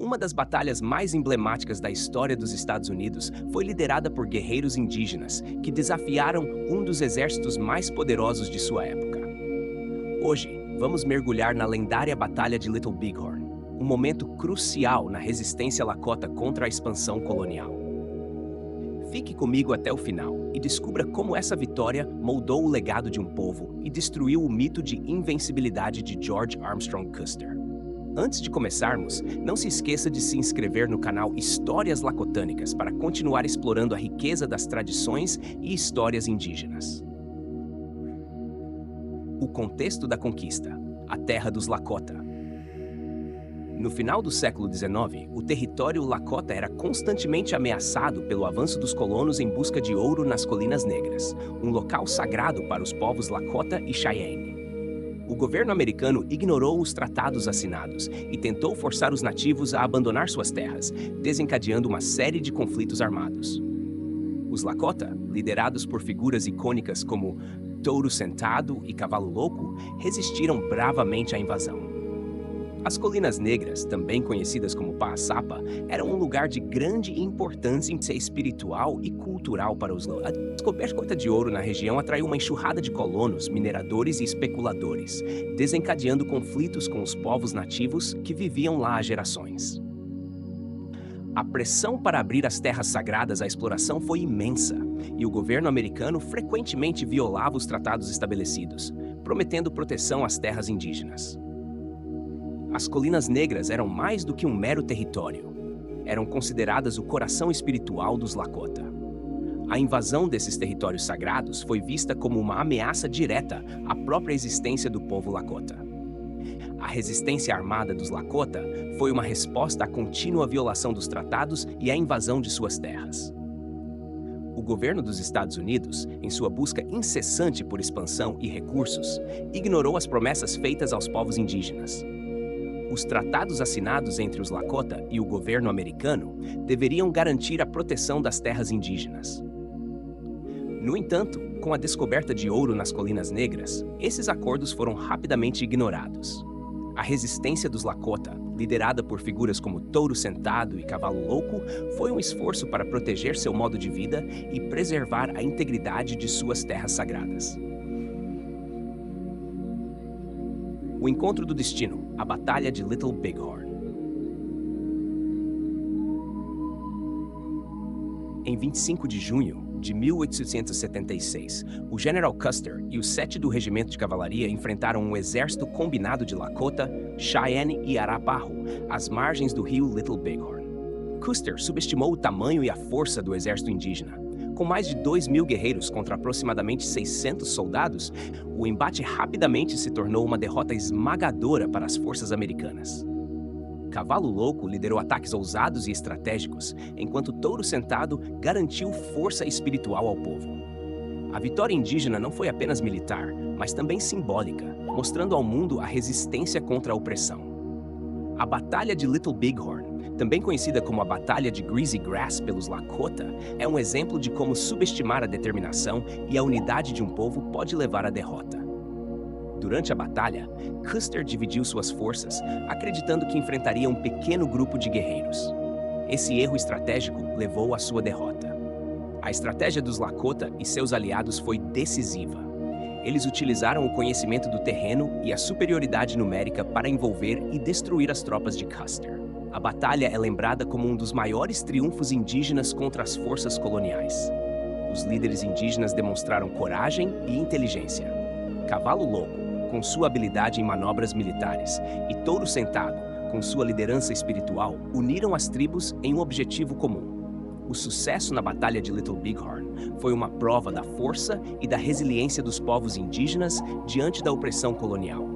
Uma das batalhas mais emblemáticas da história dos Estados Unidos foi liderada por guerreiros indígenas que desafiaram um dos exércitos mais poderosos de sua época. Hoje, vamos mergulhar na lendária Batalha de Little Bighorn, um momento crucial na resistência Lakota contra a expansão colonial. Fique comigo até o final e descubra como essa vitória moldou o legado de um povo e destruiu o mito de invencibilidade de George Armstrong Custer. Antes de começarmos, não se esqueça de se inscrever no canal Histórias Lacotânicas para continuar explorando a riqueza das tradições e histórias indígenas. O contexto da conquista: a terra dos Lakota. No final do século XIX, o território Lakota era constantemente ameaçado pelo avanço dos colonos em busca de ouro nas Colinas Negras, um local sagrado para os povos Lakota e Cheyenne. O governo americano ignorou os tratados assinados e tentou forçar os nativos a abandonar suas terras, desencadeando uma série de conflitos armados. Os Lakota, liderados por figuras icônicas como Touro Sentado e Cavalo Louco, resistiram bravamente à invasão. As Colinas Negras, também conhecidas como Paassapa, eram um lugar de grande importância espiritual e cultural para os locais. A descoberta de ouro na região atraiu uma enxurrada de colonos, mineradores e especuladores, desencadeando conflitos com os povos nativos que viviam lá há gerações. A pressão para abrir as terras sagradas à exploração foi imensa, e o governo americano frequentemente violava os tratados estabelecidos, prometendo proteção às terras indígenas. As Colinas Negras eram mais do que um mero território. Eram consideradas o coração espiritual dos Lakota. A invasão desses territórios sagrados foi vista como uma ameaça direta à própria existência do povo Lakota. A resistência armada dos Lakota foi uma resposta à contínua violação dos tratados e à invasão de suas terras. O governo dos Estados Unidos, em sua busca incessante por expansão e recursos, ignorou as promessas feitas aos povos indígenas. Os tratados assinados entre os Lakota e o governo americano deveriam garantir a proteção das terras indígenas. No entanto, com a descoberta de ouro nas Colinas Negras, esses acordos foram rapidamente ignorados. A resistência dos Lakota, liderada por figuras como Touro Sentado e Cavalo Louco, foi um esforço para proteger seu modo de vida e preservar a integridade de suas terras sagradas. O encontro do destino, a Batalha de Little Bighorn. Em 25 de junho de 1876, o General Custer e os 7 do Regimento de Cavalaria enfrentaram um exército combinado de Lakota, Cheyenne e Arapaho às margens do rio Little Bighorn. Custer subestimou o tamanho e a força do exército indígena. Com mais de 2.000 guerreiros contra aproximadamente 600 soldados, o embate rapidamente se tornou uma derrota esmagadora para as forças americanas. Cavalo Louco liderou ataques ousados e estratégicos, enquanto Touro Sentado garantiu força espiritual ao povo. A vitória indígena não foi apenas militar, mas também simbólica, mostrando ao mundo a resistência contra a opressão. A Batalha de Little Bighorn, também conhecida como a Batalha de Greasy Grass pelos Lakota, é um exemplo de como subestimar a determinação e a unidade de um povo pode levar à derrota. Durante a batalha, Custer dividiu suas forças, acreditando que enfrentaria um pequeno grupo de guerreiros. Esse erro estratégico levou à sua derrota. A estratégia dos Lakota e seus aliados foi decisiva. Eles utilizaram o conhecimento do terreno e a superioridade numérica para envolver e destruir as tropas de Custer. A batalha é lembrada como um dos maiores triunfos indígenas contra as forças coloniais. Os líderes indígenas demonstraram coragem e inteligência. Cavalo Louco, com sua habilidade em manobras militares, e Touro Sentado, com sua liderança espiritual, uniram as tribos em um objetivo comum. O sucesso na Batalha de Little Bighorn foi uma prova da força e da resiliência dos povos indígenas diante da opressão colonial.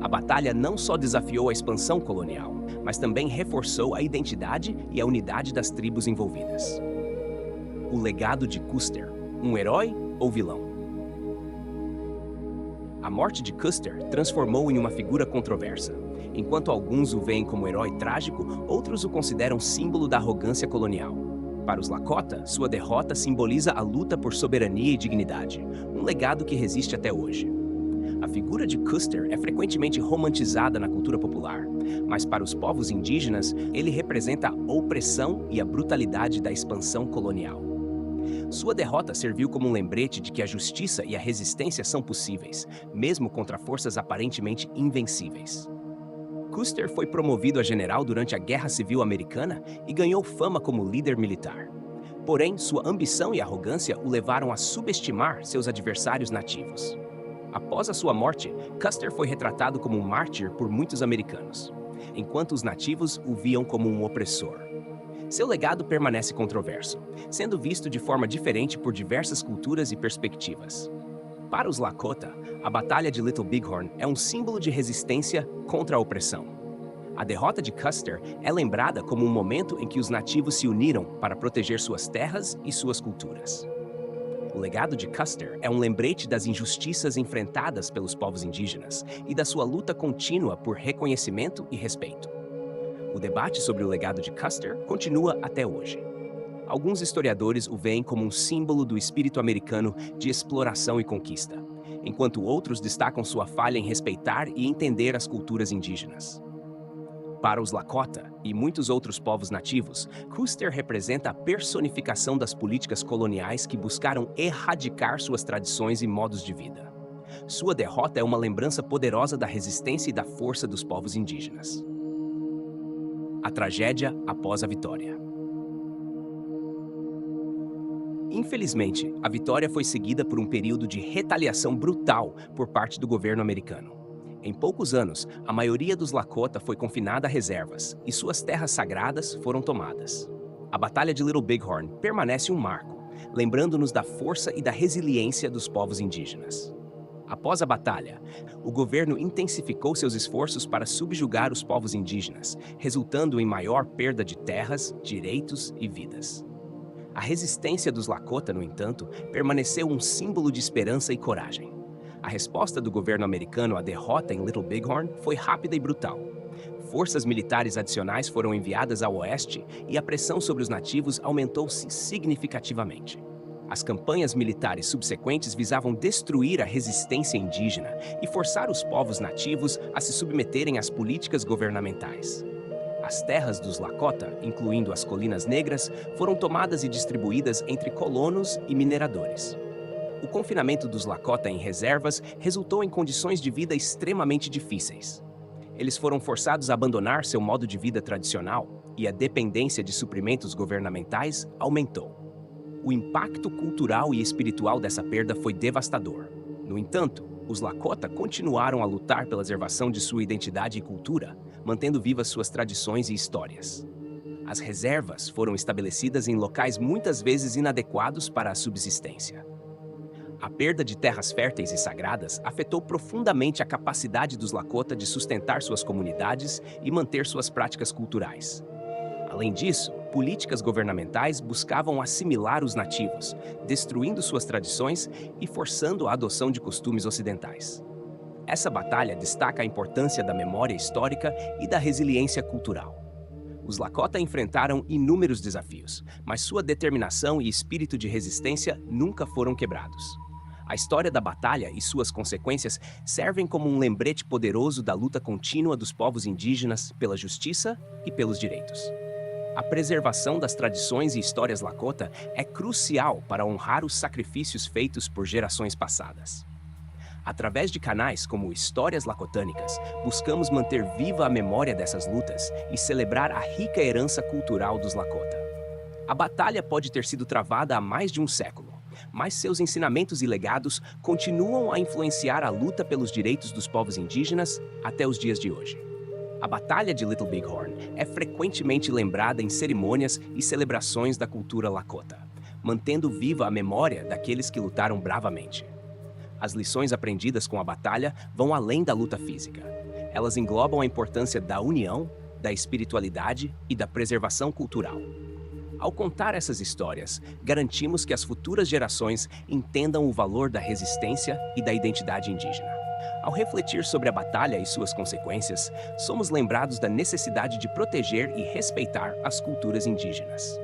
A batalha não só desafiou a expansão colonial, mas também reforçou a identidade e a unidade das tribos envolvidas. O legado de Custer, um herói ou vilão? A morte de Custer transformou em uma figura controversa. Enquanto alguns o veem como herói trágico, outros o consideram símbolo da arrogância colonial. Para os Lakota, sua derrota simboliza a luta por soberania e dignidade, um legado que resiste até hoje. A figura de Custer é frequentemente romantizada na cultura popular, mas para os povos indígenas, ele representa a opressão e a brutalidade da expansão colonial. Sua derrota serviu como um lembrete de que a justiça e a resistência são possíveis, mesmo contra forças aparentemente invencíveis. Custer foi promovido a general durante a Guerra Civil Americana e ganhou fama como líder militar. Porém, sua ambição e arrogância o levaram a subestimar seus adversários nativos. Após a sua morte, Custer foi retratado como um mártir por muitos americanos, enquanto os nativos o viam como um opressor. Seu legado permanece controverso, sendo visto de forma diferente por diversas culturas e perspectivas. Para os Lakota, a Batalha de Little Bighorn é um símbolo de resistência contra a opressão. A derrota de Custer é lembrada como um momento em que os nativos se uniram para proteger suas terras e suas culturas. O legado de Custer é um lembrete das injustiças enfrentadas pelos povos indígenas e da sua luta contínua por reconhecimento e respeito. O debate sobre o legado de Custer continua até hoje. Alguns historiadores o veem como um símbolo do espírito americano de exploração e conquista, enquanto outros destacam sua falha em respeitar e entender as culturas indígenas. Para os Lakota e muitos outros povos nativos, Custer representa a personificação das políticas coloniais que buscaram erradicar suas tradições e modos de vida. Sua derrota é uma lembrança poderosa da resistência e da força dos povos indígenas. A tragédia após a vitória. Infelizmente, a vitória foi seguida por um período de retaliação brutal por parte do governo americano. Em poucos anos, a maioria dos Lakota foi confinada a reservas e suas terras sagradas foram tomadas. A Batalha de Little Bighorn permanece um marco, lembrando-nos da força e da resiliência dos povos indígenas. Após a batalha, o governo intensificou seus esforços para subjugar os povos indígenas, resultando em maior perda de terras, direitos e vidas. A resistência dos Lakota, no entanto, permaneceu um símbolo de esperança e coragem. A resposta do governo americano à derrota em Little Bighorn foi rápida e brutal. Forças militares adicionais foram enviadas ao oeste e a pressão sobre os nativos aumentou-se significativamente. As campanhas militares subsequentes visavam destruir a resistência indígena e forçar os povos nativos a se submeterem às políticas governamentais. As terras dos Lakota, incluindo as Colinas Negras, foram tomadas e distribuídas entre colonos e mineradores. O confinamento dos Lakota em reservas resultou em condições de vida extremamente difíceis. Eles foram forçados a abandonar seu modo de vida tradicional e a dependência de suprimentos governamentais aumentou. O impacto cultural e espiritual dessa perda foi devastador. No entanto, os Lakota continuaram a lutar pela preservação de sua identidade e cultura, mantendo vivas suas tradições e histórias. As reservas foram estabelecidas em locais muitas vezes inadequados para a subsistência. A perda de terras férteis e sagradas afetou profundamente a capacidade dos Lakota de sustentar suas comunidades e manter suas práticas culturais. Além disso, políticas governamentais buscavam assimilar os nativos, destruindo suas tradições e forçando a adoção de costumes ocidentais. Essa batalha destaca a importância da memória histórica e da resiliência cultural. Os Lakota enfrentaram inúmeros desafios, mas sua determinação e espírito de resistência nunca foram quebrados. A história da batalha e suas consequências servem como um lembrete poderoso da luta contínua dos povos indígenas pela justiça e pelos direitos. A preservação das tradições e histórias Lakota é crucial para honrar os sacrifícios feitos por gerações passadas. Através de canais como Histórias Lakotânicas, buscamos manter viva a memória dessas lutas e celebrar a rica herança cultural dos Lakota. A batalha pode ter sido travada há mais de um século, mas seus ensinamentos e legados continuam a influenciar a luta pelos direitos dos povos indígenas até os dias de hoje. A Batalha de Little Bighorn é frequentemente lembrada em cerimônias e celebrações da cultura Lakota, mantendo viva a memória daqueles que lutaram bravamente. As lições aprendidas com a batalha vão além da luta física. Elas englobam a importância da união, da espiritualidade e da preservação cultural. Ao contar essas histórias, garantimos que as futuras gerações entendam o valor da resistência e da identidade indígena. Ao refletir sobre a batalha e suas consequências, somos lembrados da necessidade de proteger e respeitar as culturas indígenas.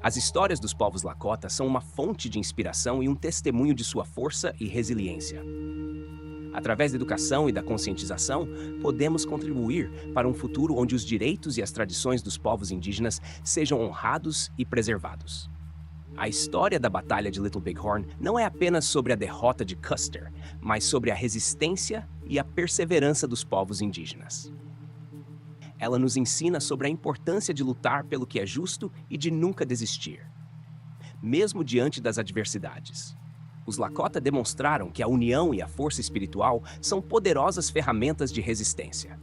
As histórias dos povos Lakota são uma fonte de inspiração e um testemunho de sua força e resiliência. Através da educação e da conscientização, podemos contribuir para um futuro onde os direitos e as tradições dos povos indígenas sejam honrados e preservados. A história da Batalha de Little Bighorn não é apenas sobre a derrota de Custer, mas sobre a resistência e a perseverança dos povos indígenas. Ela nos ensina sobre a importância de lutar pelo que é justo e de nunca desistir, mesmo diante das adversidades. Os Lakota demonstraram que a união e a força espiritual são poderosas ferramentas de resistência.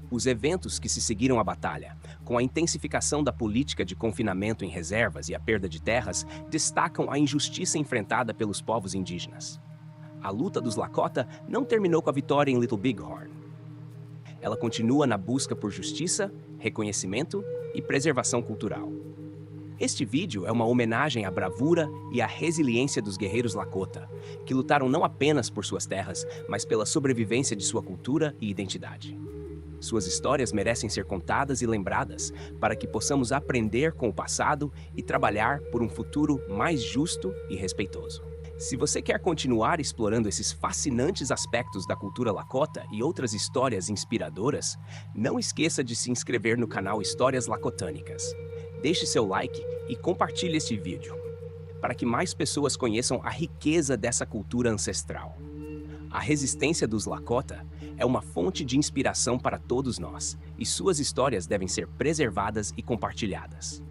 Os eventos que se seguiram à batalha, com a intensificação da política de confinamento em reservas e a perda de terras, destacam a injustiça enfrentada pelos povos indígenas. A luta dos Lakota não terminou com a vitória em Little Bighorn. Ela continua na busca por justiça, reconhecimento e preservação cultural. Este vídeo é uma homenagem à bravura e à resiliência dos guerreiros Lakota, que lutaram não apenas por suas terras, mas pela sobrevivência de sua cultura e identidade. Suas histórias merecem ser contadas e lembradas para que possamos aprender com o passado e trabalhar por um futuro mais justo e respeitoso. Se você quer continuar explorando esses fascinantes aspectos da cultura Lakota e outras histórias inspiradoras, não esqueça de se inscrever no canal Histórias Lakotânicas. Deixe seu like e compartilhe este vídeo, para que mais pessoas conheçam a riqueza dessa cultura ancestral. A resistência dos Lakota é uma fonte de inspiração para todos nós, e suas histórias devem ser preservadas e compartilhadas.